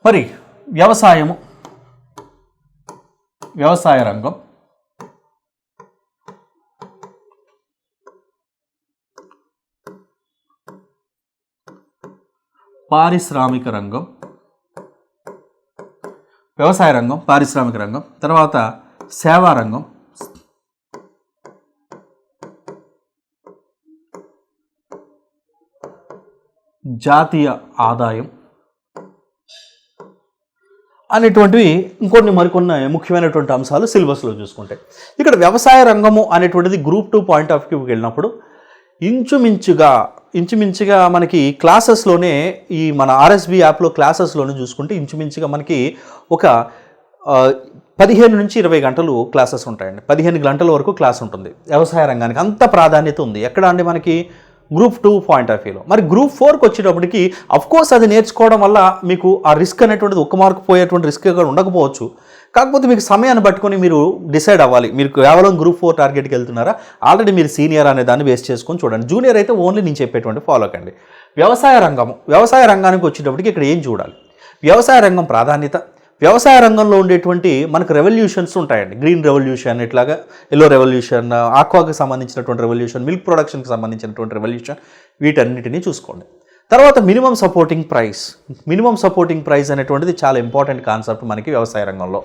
మరి వ్యవసాయ రంగం, పారిశ్రామిక రంగం, వ్యవసాయ రంగం, పారిశ్రామిక రంగం, తర్వాత సేవా రంగం, జాతీయ ఆదాయం అనేటువంటివి మరికొన్ని ముఖ్యమైనటువంటి అంశాలు సిలబస్లో చూసుకుంటే. ఇక్కడ వ్యవసాయ రంగము అనేటువంటిది గ్రూప్ 2 పాయింట్ ఆఫ్ వ్యూకి వెళ్ళినప్పుడు ఇంచుమించుగా మనకి క్లాసెస్లోనే ఈ మన RSB యాప్లో క్లాసెస్లోనే చూసుకుంటే ఇంచుమించుగా మనకి ఒక 15 నుంచి 20 గంటలు క్లాసెస్ ఉంటాయండి. 15 గంటల వరకు క్లాస్ ఉంటుంది. వ్యవసాయ రంగానికి అంత ప్రాధాన్యత ఉంది. ఎక్కడ అండి మనకి గ్రూప్ 2 పాయింట్ ఆఫ్ వ్యూలో. మరి గ్రూప్ 4కి వచ్చేటప్పటికి అఫ్కోర్స్ అది నేర్చుకోవడం వల్ల మీకు ఆ రిస్క్ అనేటువంటిది 1 మార్కు పోయేటువంటి రిస్క్ ఉండకపోవచ్చు. కాకపోతే మీకు సమయాన్ని పట్టుకొని మీరు డిసైడ్ అవ్వాలి, మీరు కేవలం గ్రూప్ 4 టార్గెట్కి వెళ్తున్నారా, ఆల్రెడీ మీరు సీనియర్ అనే దాన్ని బేస్ చేసుకొని చూడండి. జూనియర్ అయితే ఓన్లీ నేను చెప్పేటువంటి ఫాలో కండి. వ్యవసాయ రంగానికి వచ్చేటప్పటికి ఇక్కడ ఏం చూడాలి, వ్యవసాయ రంగం ప్రాధాన్యత, వ్యవసాయ రంగంలో ఉండేటువంటి మనకు రెవల్యూషన్స్ ఉంటాయండి. గ్రీన్ రెవల్యూషన్, ఇట్లాగా ఎల్లో రెవల్యూషన్, ఆక్వాకి సంబంధించినటువంటి రెవల్యూషన్, మిల్క్ ప్రొడక్షన్కి సంబంధించినటువంటి రెవల్యూషన్, వీటన్నిటినీ చూసుకోండి. తర్వాత మినిమం సపోర్టింగ్ ప్రైస్ అనేటువంటిది చాలా ఇంపార్టెంట్ కాన్సెప్ట్ మనకి వ్యవసాయ రంగంలో.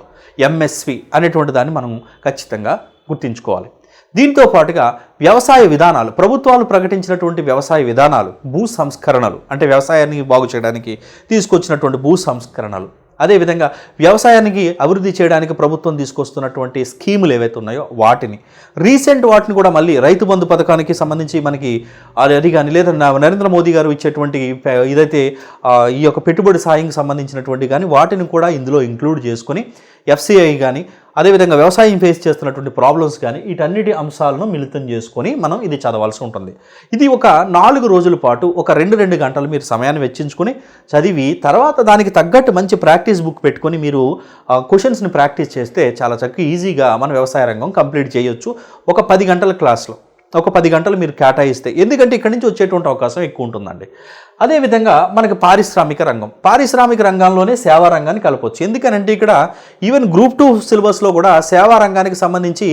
MSP అనేటువంటి దాన్ని మనం ఖచ్చితంగా గుర్తుంచుకోవాలి. దీంతో పాటుగా వ్యవసాయ విధానాలు, ప్రభుత్వాలు ప్రకటించినటువంటి వ్యవసాయ విధానాలు, భూ సంస్కరణలు అంటే వ్యవసాయాన్ని బాగు చేయడానికి తీసుకొచ్చినటువంటి భూ సంస్కరణలు, అదేవిధంగా వ్యవసాయానికి అభివృద్ధి చేయడానికి ప్రభుత్వం తీసుకొస్తున్నటువంటి స్కీములు ఏవైతే ఉన్నాయో వాటిని వాటిని కూడా మళ్ళీ రైతు బంధు పథకానికి సంబంధించి మనకి అది కానీ లేదా నరేంద్ర మోదీ గారు ఇచ్చేటువంటి ఏదైతే ఈ యొక్క పెట్టుబడి సాయంకి సంబంధించినటువంటి కానీ వాటిని కూడా ఇందులో ఇంక్లూడ్ చేసుకొని ఎఫ్సిఐ కానీ అదేవిధంగా వ్యవసాయం ఫేస్ చేస్తున్నటువంటి ప్రాబ్లమ్స్ కానీ వీటన్నిటి అంశాలను మిళితం చేసుకొని మనం ఇది చదవాల్సి ఉంటుంది. ఇది ఒక 4 రోజుల పాటు ఒక 2 గంటలు మీరు సమయాన్ని వెచ్చించుకొని చదివి తర్వాత దానికి తగ్గట్టు మంచి ప్రాక్టీస్ బుక్ పెట్టుకొని మీరు క్వశ్చన్స్ని ప్రాక్టీస్ చేస్తే చాలా చక్కగా ఈజీగా మన వ్యవసాయ రంగం కంప్లీట్ చేయొచ్చు ఒక 10 గంటల క్లాస్లో. ఒక 10 గంటలు మీరు కేటాయిస్తే, ఎందుకంటే ఇక్కడి నుంచి వచ్చేటువంటి అవకాశం ఎక్కువ ఉంటుందండి. అదేవిధంగా మనకి పారిశ్రామిక రంగంలోనే సేవా రంగాన్ని కలపవచ్చు. ఎందుకనంటే ఇక్కడ ఈవెన్ గ్రూప్ 2 సిలబస్లో కూడా సేవా రంగానికి సంబంధించి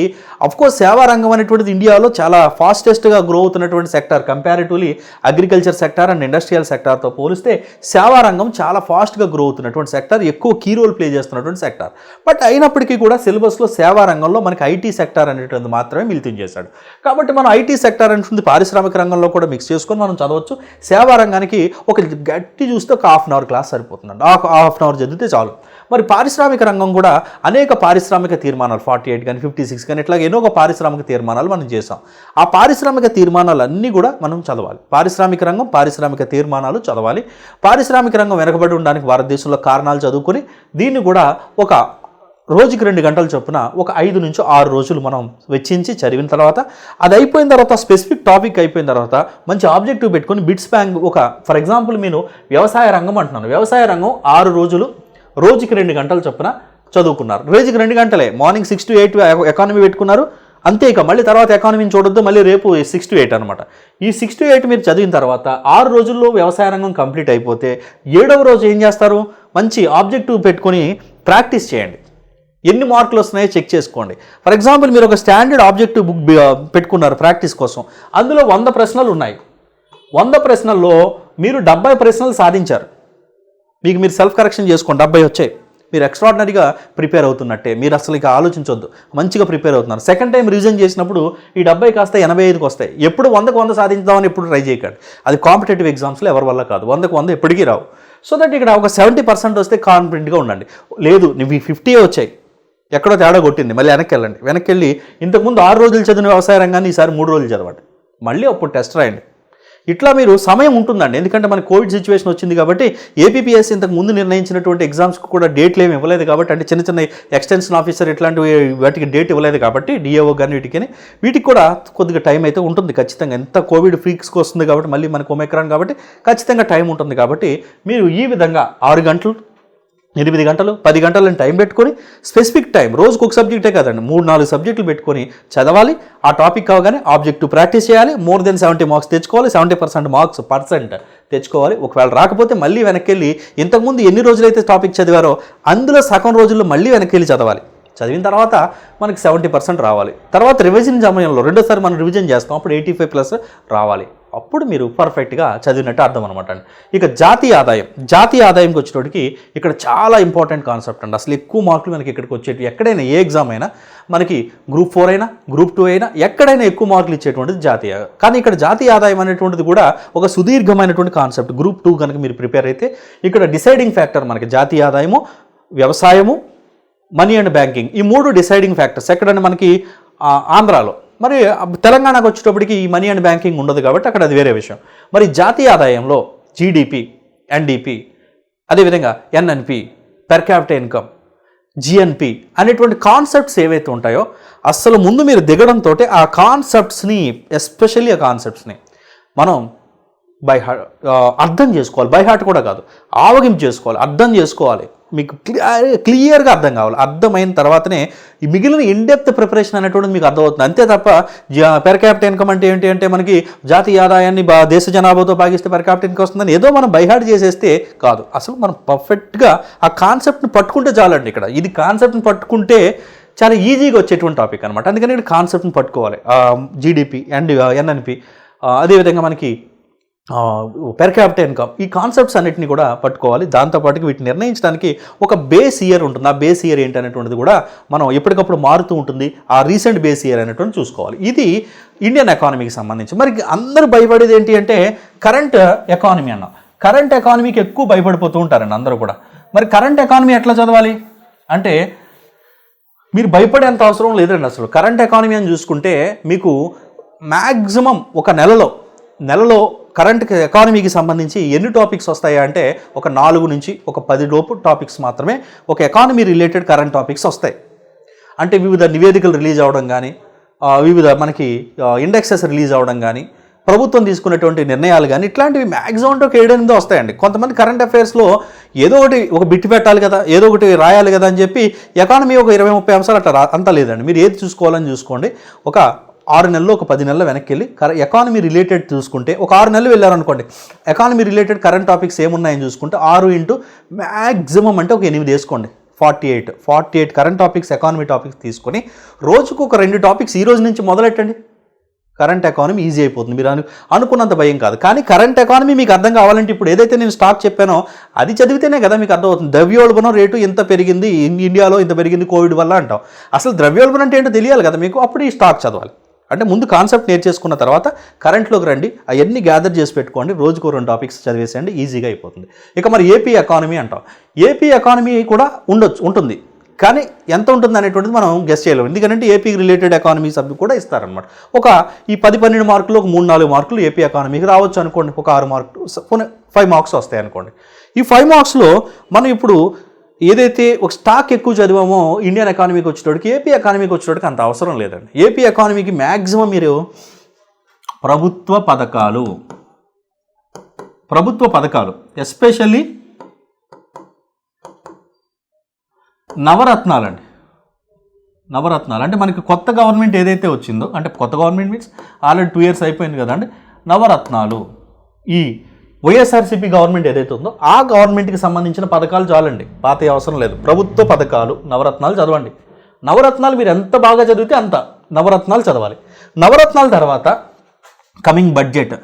అఫ్కోర్స్ సేవా రంగం అనేటువంటిది ఇండియాలో చాలా ఫాస్టెస్ట్గా గ్రో అవుతున్నటువంటి sector. Comparatively agriculture sector and industrial సెక్టార్తో పోలిస్తే సేవా రంగం చాలా ఫాస్ట్గా గ్రో అవుతున్నటువంటి సెక్టార్, ఎక్కువ కీ రోల్ ప్లే చేస్తున్నటువంటి సెక్టార్. బట్ అయినప్పటికీ కూడా సిలబస్లో సేవా రంగంలో మనకి ఐటీ సెక్టార్ అనేటువంటిది మాత్రమే మిళితం చేశాడు. కాబట్టి మనం ఐటీ సెక్టార్ అనేటువంటి పారిశ్రామిక రంగంలో కూడా మిక్స్ చేసుకొని మనం చదవచ్చు. సేవా రంగానికి ఒక గట్టి చూస్తే ఒక ½ అవర్ క్లాస్ సరిపోతుందండి. ½ అవర్ చదివితే చాలు. మరి పారిశ్రామిక రంగం కూడా అనేక పారిశ్రామిక తీర్మానాలు 48 కానీ 56 కానీ ఇట్లా ఎన్నో ఒక పారిశ్రామిక తీర్మానాలు మనం చేసాం. ఆ పారిశ్రామిక తీర్మానాలన్నీ కూడా మనం చదవాలి. పారిశ్రామిక రంగం, పారిశ్రామిక తీర్మానాలు చదవాలి. పారిశ్రామిక రంగం వెనకబడి ఉండడానికి భారతదేశంలో కారణాలు చదువుకొని దీన్ని కూడా ఒక రోజుకి 2 గంటల చొప్పున ఒక 5 నుంచి 6 రోజులు మనం వెచ్చించి చదివిన తర్వాత అది అయిపోయిన తర్వాత స్పెసిఫిక్ టాపిక్ అయిపోయిన తర్వాత మంచి ఆబ్జెక్టివ్ పెట్టుకొని బిట్స్ బ్యాంక్ ఒక ఫర్ ఎగ్జాంపుల్ నేను వ్యవసాయ రంగం అంటున్నాను. వ్యవసాయ రంగం 6 రోజులు రోజుకి 2 గంటల చొప్పున చదువుకున్నారు. రోజుకి 2 గంటలే. మార్నింగ్ 6 to 8 ఎకానమీ పెట్టుకున్నారు. అంతే. ఇక మళ్ళీ తర్వాత ఎకానమీని చూడొద్దు, మళ్ళీ రేపు 6 to 8 అనమాట. ఈ 6 to 8 మీరు చదివిన తర్వాత 6 రోజుల్లో వ్యవసాయ రంగం కంప్లీట్ అయిపోతే 7వ రోజు ఏం చేస్తారు? మంచి ఆబ్జెక్టివ్ పెట్టుకొని ప్రాక్టీస్ చేయండి. ఎన్ని మార్కులు వస్తున్నాయో చెక్ చేసుకోండి. ఫర్ ఎగ్జాంపుల్ మీరు ఒక స్టాండర్డ్ ఆబ్జెక్టివ్ బుక్ పెట్టుకున్నారు ప్రాక్టీస్ కోసం. అందులో 100 ప్రశ్నలు ఉన్నాయి. 100 ప్రశ్నల్లో మీరు 70 ప్రశ్నలు సాధించారు. మీరు సెల్ఫ్ కరెక్షన్ చేసుకోండి. 70 వచ్చాయి. మీరు ఎక్స్ట్రాడినరీగా ప్రిపేర్ అవుతున్నట్టే. మీరు అసలు ఇక ఆలోచించొద్దు, మంచిగా ప్రిపేర్ అవుతున్నారు. సెకండ్ టైం రివిజన్ చేసినప్పుడు ఈ 70 కాస్త 85కి వస్తాయి. ఎప్పుడు 100కు 100 సాధించామని ఎప్పుడు ట్రై చేయకండి. అది కాంపిటేటివ్ ఎగ్జామ్స్లో ఎవరి వల్ల కాదు. 100కు 100 ఎప్పటికీ రావు. సో దట్ ఇక్కడ ఒక 70% వస్తే కాన్ఫిడెంట్గా ఉండండి. లేదు నీకు 50 వచ్చాయి, ఎక్కడో తేడా కొట్టింది, మళ్ళీ వెనక్కి వెళ్ళి ఇంతకుముందు 6 రోజులు చదివిన వ్యవసాయ రంగాన్ని ఈసారి 3 రోజులు చదవండి. మళ్ళీ అప్పుడు టెస్ట్ రాయండి. ఇట్లా మీరు సమయం ఉంటుందండి. ఎందుకంటే మనకి కోవిడ్ సిచ్యువేషన్ వచ్చింది కాబట్టి ఏపీపీఎస్సీ ఇంతకు ముందు నిర్ణయించినటువంటి ఎగ్జామ్స్కి కూడా డేట్లు ఏమి ఇవ్వలేదు కాబట్టి, అంటే చిన్న ఎక్స్టెన్షన్ ఆఫీసర్ ఇట్లాంటివి వాటికి డేట్ ఇవ్వలేదు కాబట్టి డిఏఓ కానీ వీటికి కూడా కొద్దిగా టైం అయితే ఉంటుంది ఖచ్చితంగా. ఎంత కోవిడ్ ఫ్రీక్స్కి వస్తుంది కాబట్టి, మళ్ళీ మనకు ఒమైక్రాన్ కాబట్టి ఖచ్చితంగా టైం ఉంటుంది. కాబట్టి మీరు ఈ విధంగా 6 గంటలు 8 గంటలు 10 గంటలను టైం పెట్టుకొని స్పెసిఫిక్ టైం, రోజుకు ఒక సబ్జెక్టే కదండి, 3-4 సబ్జెక్టులు పెట్టుకొని చదవాలి. ఆ టాపిక్ కావగానే ఆబ్జెక్టివ్ ప్రాక్టీస్ చేయాలి. మోర్ దెన్ 70 మార్క్స్ తెచ్చుకోవాలి. 70% మార్క్స్ తెచ్చుకోవాలి. ఒకవేళ రాకపోతే మళ్ళీ వెనక్కి వెళ్ళి ఇంతకుముందు ఎన్ని రోజులైతే టాపిక్ చదివారో అందులో సగం రోజుల్లో మళ్ళీ వెనక్కి వెళ్ళి చదవాలి. చదివిన తర్వాత మనకి 70% రావాలి. తర్వాత రివిజన్ సమయంలో రెండోసారి మనం రివిజన్ చేస్తాం, అప్పుడు 85+ రావాలి. అప్పుడు మీరు పర్ఫెక్ట్గా చదివినట్టు అర్థం అనమాట అండి. ఇక జాతీయ ఆదాయంకి వచ్చేటోడికి ఇక్కడ చాలా ఇంపార్టెంట్ కాన్సెప్ట్ అండి. అసలు ఎక్కువ మార్కులు మనకి ఇక్కడికి వచ్చేటి ఎక్కడైనా ఏ ఎగ్జామ్ అయినా మనకి గ్రూప్ 4 అయినా గ్రూప్ 2 అయినా ఎక్కడైనా ఎక్కువ మార్కులు ఇచ్చేటువంటిది జాతీయ. కానీ ఇక్కడ జాతీయ ఆదాయం అనేటువంటిది కూడా ఒక సుదీర్ఘమైనటువంటి కాన్సెప్ట్. గ్రూప్ 2 కనుక మీరు ప్రిపేర్ అయితే ఇక్కడ డిసైడింగ్ ఫ్యాక్టర్ మనకి జాతీయ ఆదాయము, వ్యవసాయము, మనీ అండ్ బ్యాంకింగ్, ఈ 3 డిసైడింగ్ ఫ్యాక్టర్స్. ఎక్కడంటే మనకి ఆంధ్రాలో. మరి తెలంగాణకు వచ్చేటప్పటికి ఈ మనీ అండ్ బ్యాంకింగ్ ఉండదు కాబట్టి అక్కడ అది వేరే విషయం. మరి జాతీయ ఆదాయంలో జీడిపి, ఎన్డిపి, అదేవిధంగా NNP, per capital income, GNP అనేటువంటి కాన్సెప్ట్స్ ఏవైతే ఉంటాయో అసలు ముందు మీరు దిగడంతో ఆ కాన్సెప్ట్స్ని, ఎస్పెషల్లీ ఆ కాన్సెప్ట్స్ని మనం అర్థం చేసుకోవాలి. బై హార్ట్ కూడా కాదు, ఆవగింపు చేసుకోవాలి, అర్థం చేసుకోవాలి. మీకు క్లియర్గా అర్థం కావాలి. అర్థమైన తర్వాతనే ఈ మిగిలిన ఇన్డెప్త్ ప్రిపరేషన్ అనేటువంటిది మీకు అర్థమవుతుంది. అంతే తప్ప పెర్ క్యాపిటల్ ఇన్కమ్ అంటే ఏంటి అంటే మనకి జాతీయ ఆదాయాన్ని దేశ జనాభాతో భాగిస్తే పెర్ క్యాపిటల్ ఇన్కమ్ వస్తుందని ఏదో మనం బైహార్ట్ చేసేస్తే కాదు. అసలు మనం పర్ఫెక్ట్గా ఆ కాన్సెప్ట్ని పట్టుకుంటే చాలండి. ఇక్కడ ఇది కాన్సెప్ట్ని పట్టుకుంటే చాలా ఈజీగా వచ్చేటువంటి టాపిక్ అనమాట. అందుకని ఇక్కడ కాన్సెప్ట్ని పట్టుకోవాలి. జీడిపి అండ్ ఎన్ఎన్పి, అదేవిధంగా మనకి పెర్ క్యాపిటల్ ఇన్కమ్, ఈ కాన్సెప్ట్స్ అన్నిటిని కూడా పట్టుకోవాలి. దాంతోపాటు వీటిని నిర్ణయించడానికి ఒక బేస్ ఇయర్ ఉంటుంది. ఆ బేస్ ఇయర్ ఏంటి అనేటువంటిది కూడా మనం ఎప్పటికప్పుడు మారుతూ ఉంటుంది. ఆ రీసెంట్ బేస్ ఇయర్ అనేటువంటి చూసుకోవాలి. ఇది ఇండియన్ ఎకానమీకి సంబంధించి. మరి అందరూ భయపడేది ఏంటి అంటే కరెంట్ ఎకానమీ అన్నాం. కరెంట్ ఎకానమీకి ఎక్కువ భయపడిపోతూ ఉంటారండి అందరూ కూడా. మరి కరెంట్ ఎకానమీ ఎట్లా చదవాలి అంటే మీరు భయపడేంత అవసరం లేదండి. అసలు కరెంట్ ఎకానమీ అని చూసుకుంటే మీకు మ్యాక్సిమం ఒక నెలలో కరెంట్ ఎకానమీకి సంబంధించి ఎన్ని టాపిక్స్ వస్తాయా అంటే ఒక 4 నుంచి ఒక 10 లోపు టాపిక్స్ మాత్రమే ఒక ఎకానమీ రిలేటెడ్ కరెంట్ టాపిక్స్ వస్తాయి. అంటే వివిధ నివేదికలు రిలీజ్ అవ్వడం కానీ, వివిధ మనకి ఇండెక్సెస్ రిలీజ్ అవ్వడం కానీ, ప్రభుత్వం తీసుకున్నటువంటి నిర్ణయాలు కానీ ఇట్లాంటివి మ్యాక్సిమం 7-8 వస్తాయండి. కొంతమంది కరెంట్ అఫైర్స్లో ఏదో ఒకటి ఒక బిట్ పెట్టాలి కదా, ఏదో ఒకటి రాయాలి కదా అని చెప్పి ఎకానమీ ఒక 20-30 అంశాలు అట్లా అంతా లేదండి. మీరు ఏది చూసుకోవాలని చూసుకోండి. ఒక 6 నెలలు ఒక 10 నెలలు వెనక్కి వెళ్ళి ఎకానమీ రిలేటెడ్ చూసుకుంటే ఒక 6 నెలలు వెళ్ళారనుకోండి, ఎకానమీ రిలేటెడ్ కరెంట్ టాపిక్స్ ఏమున్నాయని చూసుకుంటే 6 ఇంటూ మ్యాక్సిమం అంటే ఒక 8 వేసుకోండి. 48 కరెంట్ టాపిక్స్ ఎకానమీ టాపిక్స్ తీసుకొని రోజుకు ఒక 2 టాపిక్స్ ఈ రోజు నుంచి మొదలెట్టండి. కరెంట్ ఎకానమీ ఈజీ అయిపోతుంది. మీరు అనుకున్నంత భయం కాదు. కానీ కరెంట్ ఎకానమీ మీకు అర్థం కావాలంటే ఇప్పుడు ఏదైతే నేను స్టాక్ చెప్పానో అది చదివితేనే కదా మీకు అర్థమవుతుంది. ద్రవ్యోల్బణం రేటు ఎంత పెరిగింది, ఇండియాలో ఇంత పెరిగింది కోవిడ్ వల్ల అంటాం. అసలు ద్రవ్యోల్బణం అంటే ఏంటో తెలియాలి కదా మీకు. అప్పుడు ఈ స్టాక్ చదవాలి. అంటే ముందు కాన్సెప్ట్ నేర్చేసుకున్న తర్వాత కరెంట్లోకి రండి, అవన్నీ గ్యాదర్ చేసి పెట్టుకోండి. రోజుకు 2 టాపిక్స్ చదివేసేయండి, ఈజీగా అయిపోతుంది. ఇక మరి ఏపీ ఎకానమీ అంటాం. ఏపీ ఎకానమీ కూడా ఉంటుంది, కానీ ఎంత ఉంటుంది అనేటువంటిది మనం గెస్ చేయలేము. ఎందుకంటే ఏపీ రిలేటెడ్ ఎకానమీ సబ్జెక్ట్ కూడా ఇస్తారనమాట. ఒక ఈ 10-12 మార్కులు ఒక 3-4 మార్కులు ఏపీ ఎకానమీకి రావచ్చు అనుకోండి. ఒక 6 మార్కులు 5 మార్క్స్ వస్తాయి అనుకోండి. ఈ 5 మార్క్స్లో మనం ఇప్పుడు ఏదైతే ఒక స్టాక్ ఎక్కువ చదివామో ఇండియన్ ఎకానమీకి వచ్చేటోడికి ఏపీ ఎకానమీకి వచ్చేటోడికి అంత అవసరం లేదండి. ఏపీ ఎకానమీకి మ్యాక్సిమం మీరు ప్రభుత్వ పథకాలు ఎస్పెషల్లీ నవరత్నాలండి. నవరత్నాలు అంటే మనకి కొత్త గవర్నమెంట్ ఏదైతే వచ్చిందో, అంటే కొత్త గవర్నమెంట్ మీన్స్ ఆల్రెడీ 2 years అయిపోయింది కదండి. నవరత్నాలు ఈ వైఎస్ఆర్సీపీ గవర్నమెంట్ ఏదైతే ఉందో ఆ గవర్నమెంట్కి సంబంధించిన పథకాలు చాలండి, పాత అవసరం లేదు. ప్రభుత్వ పథకాలు నవరత్నాలు చదవండి. నవరత్నాలు మీరు ఎంత బాగా చదివితే అంత నవరత్నాలు చదవాలి. నవరత్నాల తర్వాత కమింగ్ బడ్జెట్,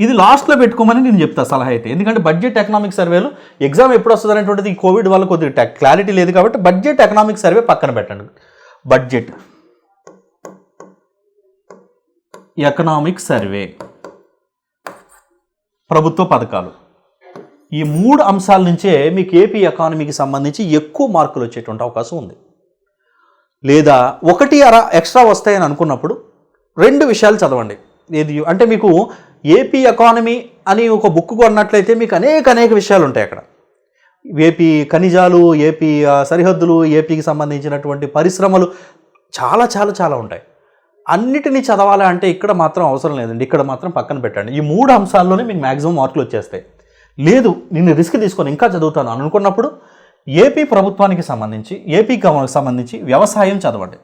ఇది లాస్ట్లో పెట్టుకోమని నేను చెప్తా సలహా అయితే. ఎందుకంటే బడ్జెట్ ఎకనామిక్ సర్వేలు ఎగ్జామ్ ఎప్పుడు వస్తుంది అనేటువంటిది ఈ కోవిడ్ వల్ల కొద్దిగా క్లారిటీ లేదు కాబట్టి బడ్జెట్ ఎకనామిక్ సర్వే పక్కన పెట్టండి. బడ్జెట్ ఎకనామిక్ సర్వే, ప్రభుత్వ పథకాలు, ఈ 3 అంశాల నుంచే మీకు ఏపీ ఎకానమీకి సంబంధించి ఎక్కువ మార్కులు వచ్చేటువంటి అవకాశం ఉంది. లేదా 1-6 ఎక్స్ట్రా వస్తాయని అనుకున్నప్పుడు 2 విషయాలు చదవండి. ఏది అంటే మీకు ఏపీ ఎకానమీ అని ఒక బుక్ కొన్నట్లయితే మీకు అనేక విషయాలు ఉంటాయి అక్కడ. ఏపీ ఖనిజాలు, ఏపీ సరిహద్దులు, ఏపీకి సంబంధించినటువంటి పరిశ్రమలు చాలా చాలా చాలా ఉంటాయి. అన్నిటినీ చదవాలి అంటే ఇక్కడ మాత్రం అవసరం లేదండి. ఇక్కడ మాత్రం పక్కన పెట్టండి. ఈ 3 అంశాల్లోనే మీకు మ్యాక్సిమం మార్కులు వచ్చేస్తాయి. లేదు నేను రిస్క్ తీసుకొని ఇంకా చదువుతాను అని అనుకున్నప్పుడు ఏపీ ప్రభుత్వానికి సంబంధించి, ఏపీకి సంబంధించి వ్యవసాయం చదవండి.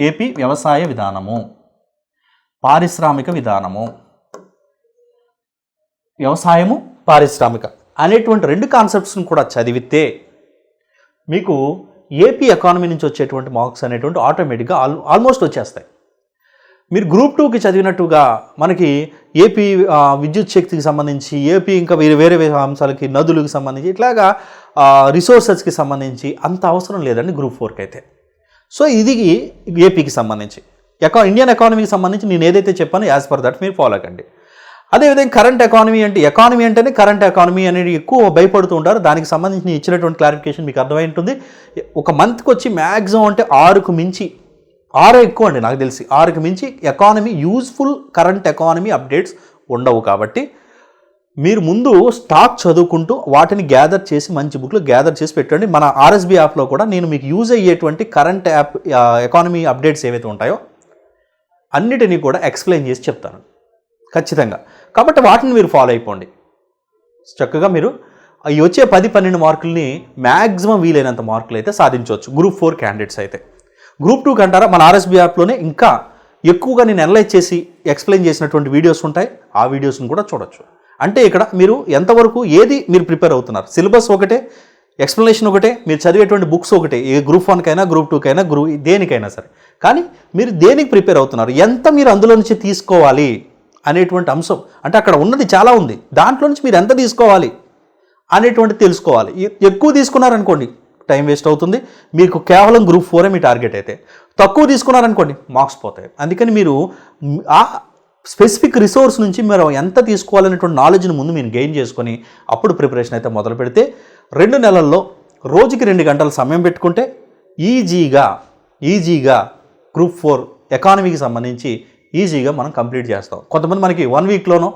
ఏపీ వ్యవసాయ విధానము, పారిశ్రామిక విధానము, వ్యవసాయము పారిశ్రామిక అనేటువంటి 2 కాన్సెప్ట్స్ని కూడా చదివితే మీకు ఏపీ ఎకానమీ నుంచి వచ్చేటువంటి మార్క్స్ అనేటువంటి ఆటోమేటిక్గా ఆల్మోస్ట్ వచ్చేస్తాయి. మీరు గ్రూప్ 2కి చదివినట్టుగా మనకి ఏపీ విద్యుత్ శక్తికి సంబంధించి, ఏపీ ఇంకా వేరే అంశాలకి, నదులకు సంబంధించి, ఇట్లాగా రిసోర్సెస్కి సంబంధించి అంత అవసరం లేదండి గ్రూప్ 4కి అయితే. సో ఇది ఏపీకి సంబంధించి. ఇండియన్ ఎకానమీకి సంబంధించి నేను ఏదైతే చెప్పానో యాజ్ పర్ దట్ మీరు ఫాలో కండి. అదేవిధంగా కరెంట్ ఎకానమీ అంటేనే కరెంట్ ఎకానమీ అనేది ఎక్కువ భయపడుతూ ఉంటారు. దానికి సంబంధించి ఇచ్చినటువంటి క్లారిఫికేషన్ మీకు అర్థమై ఉంటుంది. ఒక మంత్కి వచ్చి మ్యాక్సిమం అంటే 6కు మించి, 6 ఎక్కువ అండి నాకు తెలిసి, 6కు మించి economy useful current economy updates ఉండవు. కాబట్టి మీరు ముందు స్టాక్ చదువుకుంటూ వాటిని గ్యాదర్ చేసి మంచి బుక్లు గ్యాదర్ చేసి పెట్టండి. మన ఆర్ఎస్బి యాప్లో కూడా నేను మీకు యూజ్ అయ్యేటువంటి కరెంట్ ఎకానమీ అప్డేట్స్ ఏవైతే ఉంటాయో అన్నిటినీ కూడా ఎక్స్ప్లెయిన్ చేసి చెప్తాను ఖచ్చితంగా. కాబట్టి వాటిని మీరు ఫాలో అయిపోండి. చక్కగా మీరు ఈ వచ్చే 10-12 మార్కుల్ని మ్యాక్సిమం వీలైనంత మార్కులు అయితే సాధించవచ్చు గ్రూప్ 4 క్యాండిడేట్స్ అయితే. గ్రూప్ 2 కంటారా మన ఆర్ఎస్బి యాప్లోనే ఇంకా ఎక్కువగా నేను అనలైజ్ చేసి ఎక్స్ప్లెయిన్ చేసినటువంటి వీడియోస్ ఉంటాయి. ఆ వీడియోస్ని కూడా చూడొచ్చు. అంటే ఇక్కడ మీరు ఎంతవరకు ఏది మీరు ప్రిపేర్ అవుతున్నారు, సిలబస్ ఒకటే, ఎక్స్ప్లెనేషన్ ఒకటే, మీరు చదివేటువంటి బుక్స్ ఒకటే, ఏ గ్రూప్ 1కైనా గ్రూప్ 2కైనా దేనికైనా సరే. కానీ మీరు దేనికి ప్రిపేర్ అవుతున్నారు, ఎంత మీరు అందులో నుంచి తీసుకోవాలి అనేటువంటి అంశం, అంటే అక్కడ ఉన్నది చాలా ఉంది, దాంట్లో నుంచి మీరు ఎంత తీసుకోవాలి అనేటువంటిది తెలుసుకోవాలి. ఎక్కువ తీసుకున్నారనుకోండి టైం వేస్ట్ అవుతుంది. మీకు కేవలం గ్రూప్ 4 మీ టార్గెట్ అయితే, తక్కువ తీసుకున్నారనుకోండి మార్క్స్ పోతాయి. అందుకని మీరు ఆ స్పెసిఫిక్ రిసోర్స్ నుంచి మీరు ఎంత తీసుకోవాలనేటువంటి నాలెడ్జ్ని ముందు మీరు గెయిన్ చేసుకొని అప్పుడు ప్రిపరేషన్ అయితే మొదలు పెడితే 2 నెలల్లో రోజుకి 2 గంటల సమయం పెట్టుకుంటే ఈజీగా గ్రూప్ 4 ఎకానమీకి సంబంధించి ఈజీగా మనం కంప్లీట్ చేస్తాం. కొంతమంది మనకి 1 వీక్లోనో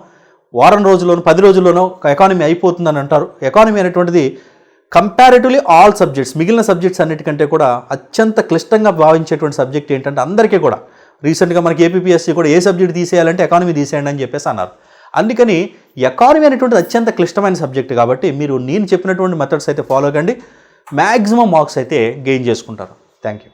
వారం రోజుల్లోనో 10 రోజుల్లోనో ఎకానమీ అయిపోతుందని అంటారు. ఎకానమీ అనేటువంటిది కంపారిటివ్లీ ఆల్ సబ్జెక్ట్స్, మిగిలిన సబ్జెక్ట్స్ అన్నిటికంటే కూడా అత్యంత క్లిష్టంగా భావించేటువంటి సబ్జెక్ట్ ఏంటంటే అందరికీ కూడా రీసెంట్గా మనకి ఏపీపీఎస్సీ కూడా ఏ సబ్జెక్ట్ తీసేయాలంటే ఎకానమీ తీసేయండి అని చెప్పేసి అన్నారు. అందుకని ఎకానమీ అనేటువంటిది అత్యంత క్లిష్టమైన సబ్జెక్ట్ కాబట్టి మీరు నేను చెప్పినటువంటి మెథడ్స్ అయితే ఫాలో కండి, మ్యాక్సిమం మార్క్స్ అయితే గెయిన్ చేసుకుంటారు. Thank you.